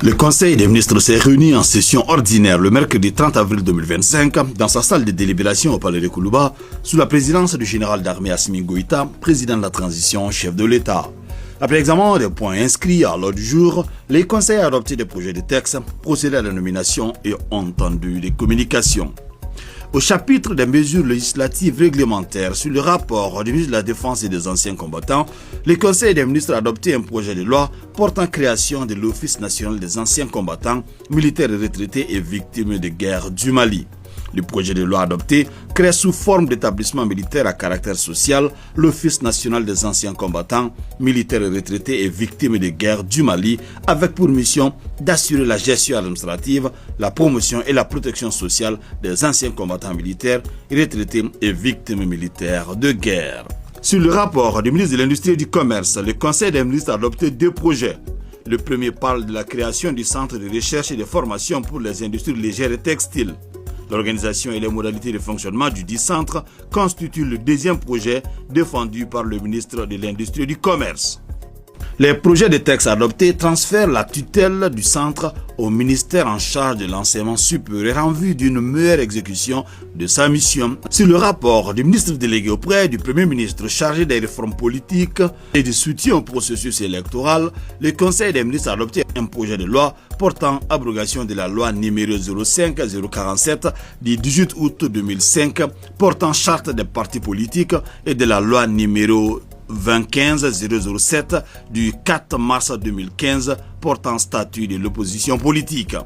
Le Conseil des ministres s'est réuni en session ordinaire le mercredi 30 avril 2025 dans sa salle de délibération au palais de Koulouba sous la présidence du général d'armée Assimi Goïta, président de la transition, chef de l'État. Après l'examen des points inscrits à l'ordre du jour, les conseils ont adopté des projets de texte, procédé à la nomination et ont entendu des communications. Au chapitre des mesures législatives réglementaires sur le rapport du ministre de la Défense et des anciens combattants, le Conseil des ministres a adopté un projet de loi portant création de l'Office national des anciens combattants, militaires et retraités et victimes de guerre du Mali. Le projet de loi adopté crée sous forme d'établissement militaire à caractère social l'Office national des anciens combattants, militaires et retraités et victimes de guerre du Mali avec pour mission d'assurer la gestion administrative, la promotion et la protection sociale des anciens combattants militaires, retraités et victimes militaires de guerre. Sur le rapport du ministre de l'Industrie et du Commerce, le Conseil des ministres a adopté deux projets. Le premier parle de la création du Centre de recherche et de formation pour les industries légères et textiles. L'organisation et les modalités de fonctionnement du dit centre constituent le deuxième projet défendu par le ministre de l'Industrie et du Commerce. Les projets de texte adoptés transfèrent la tutelle du centre au ministère en charge de l'enseignement supérieur en vue d'une meilleure exécution de sa mission. Sur le rapport du ministre délégué auprès du Premier ministre chargé des réformes politiques et du soutien au processus électoral, le Conseil des ministres a adopté un projet de loi portant abrogation de la loi numéro 05-047 du 18 août 2005 portant charte des partis politiques et de la loi numéro 2015-007 du 4 mars 2015 portant statut de l'opposition politique.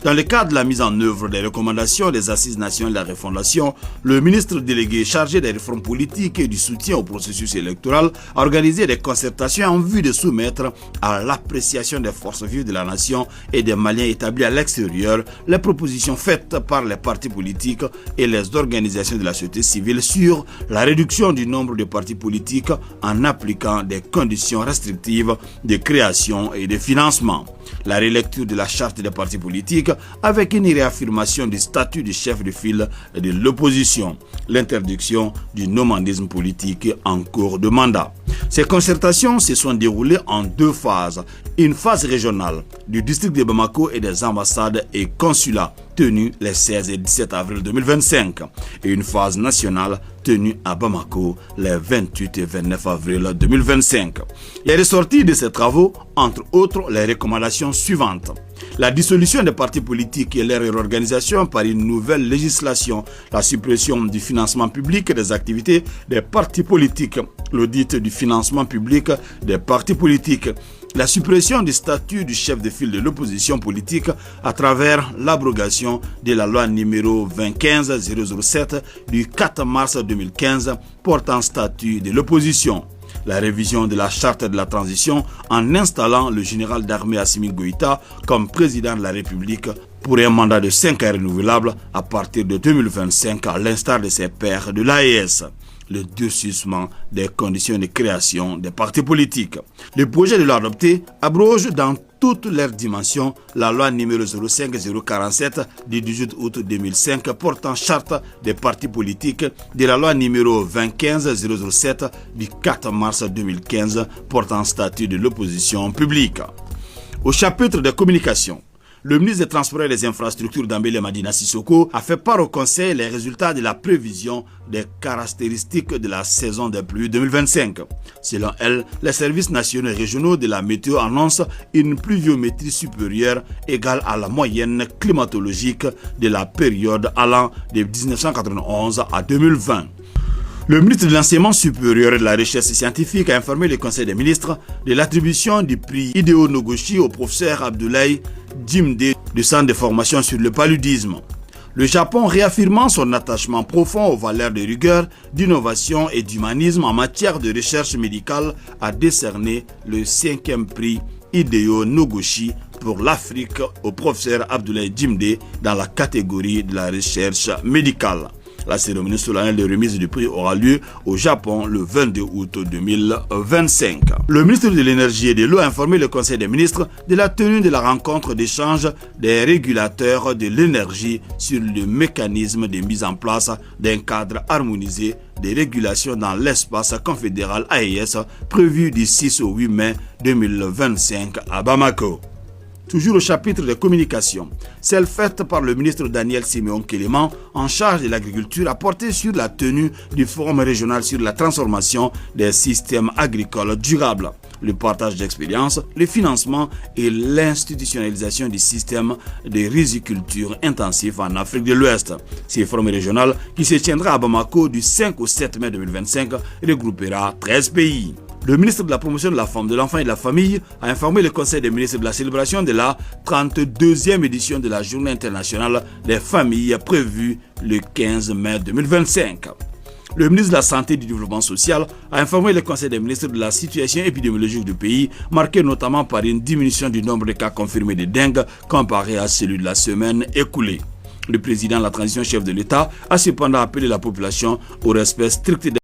Dans le cadre de la mise en œuvre des recommandations des Assises nationales de la refondation, le ministre délégué chargé des réformes politiques et du soutien au processus électoral a organisé des concertations en vue de soumettre à l'appréciation des forces vives de la nation et des Maliens établis à l'extérieur les propositions faites par les partis politiques et les organisations de la société civile sur la réduction du nombre de partis politiques en appliquant des conditions restrictives de création et de financement. La relecture de la charte des partis politiques avec une réaffirmation du statut de chef de file de l'opposition, l'interdiction du nomadisme politique en cours de mandat. Ces concertations se sont déroulées en deux phases. Une phase régionale du district de Bamako et des ambassades et consulats tenue les 16 et 17 avril 2025 et une phase nationale tenue à Bamako les 28 et 29 avril 2025. Il est ressorti de ces travaux, entre autres, les recommandations suivantes. La dissolution des partis politiques et leur réorganisation par une nouvelle législation, la suppression du financement public des activités des partis politiques, l'audit du financement public des partis politiques, la suppression du statut du chef de file de l'opposition politique à travers l'abrogation de la loi numéro 2015-007 du 4 mars 2015 portant statut de l'opposition. La révision de la charte de la transition en installant le général d'armée Assimi Goïta comme président de la République pour un mandat de 5 ans renouvelable à partir de 2025 à l'instar de ses pairs de l'AES. Le durcissement des conditions de création des partis politiques. Le projet de loi adopté abroge dans toutes leurs dimensions la loi numéro 05-047 du 18 août 2005 portant charte des partis politiques, de la loi numéro 2015-007 du 4 mars 2015 portant statut de l'opposition publique. Au chapitre de communication, le ministre des Transports et des Infrastructures Dambélé Madina Sissoko a fait part au Conseil les résultats de la prévision des caractéristiques de la saison des pluies 2025. Selon elle, les services nationaux et régionaux de la météo annoncent une pluviométrie supérieure égale à la moyenne climatologique de la période allant de 1991 à 2020. Le ministre de l'Enseignement supérieur et de la Recherche scientifique a informé le Conseil des ministres de l'attribution du prix Hideo Noguchi au professeur Abdoulaye Djimde du Centre de formation sur le paludisme. Le Japon, réaffirmant son attachement profond aux valeurs de rigueur, d'innovation et d'humanisme en matière de recherche médicale, a décerné le 5e prix Hideo Noguchi pour l'Afrique au professeur Abdoulaye Djimde dans la catégorie de la recherche médicale. La cérémonie solennelle de remise du prix aura lieu au Japon le 22 août 2025. Le ministre de l'Énergie et de l'Eau a informé le Conseil des ministres de la tenue de la rencontre d'échange des régulateurs de l'énergie sur le mécanisme de mise en place d'un cadre harmonisé de régulation dans l'espace confédéral AES prévu du 6 au 8 mai 2025 à Bamako. Toujours au chapitre des communications, celle faite par le ministre Daniel Simeon Kéléman en charge de l'agriculture a porté sur la tenue du forum régional sur la transformation des systèmes agricoles durables, le partage d'expériences, le financement et l'institutionnalisation du système de riziculture intensif en Afrique de l'Ouest. Ce forum régional qui se tiendra à Bamako du 5 au 7 mai 2025 regroupera 13 pays. Le ministre de la Promotion de la Femme, de l'Enfant et de la Famille a informé le Conseil des ministres de la célébration de la 32e édition de la Journée internationale des familles prévue le 15 mai 2025. Le ministre de la Santé et du Développement social a informé le Conseil des ministres de la situation épidémiologique du pays, marquée notamment par une diminution du nombre de cas confirmés de dengue comparé à celui de la semaine écoulée. Le président de la transition chef de l'État a cependant appelé la population au respect strict des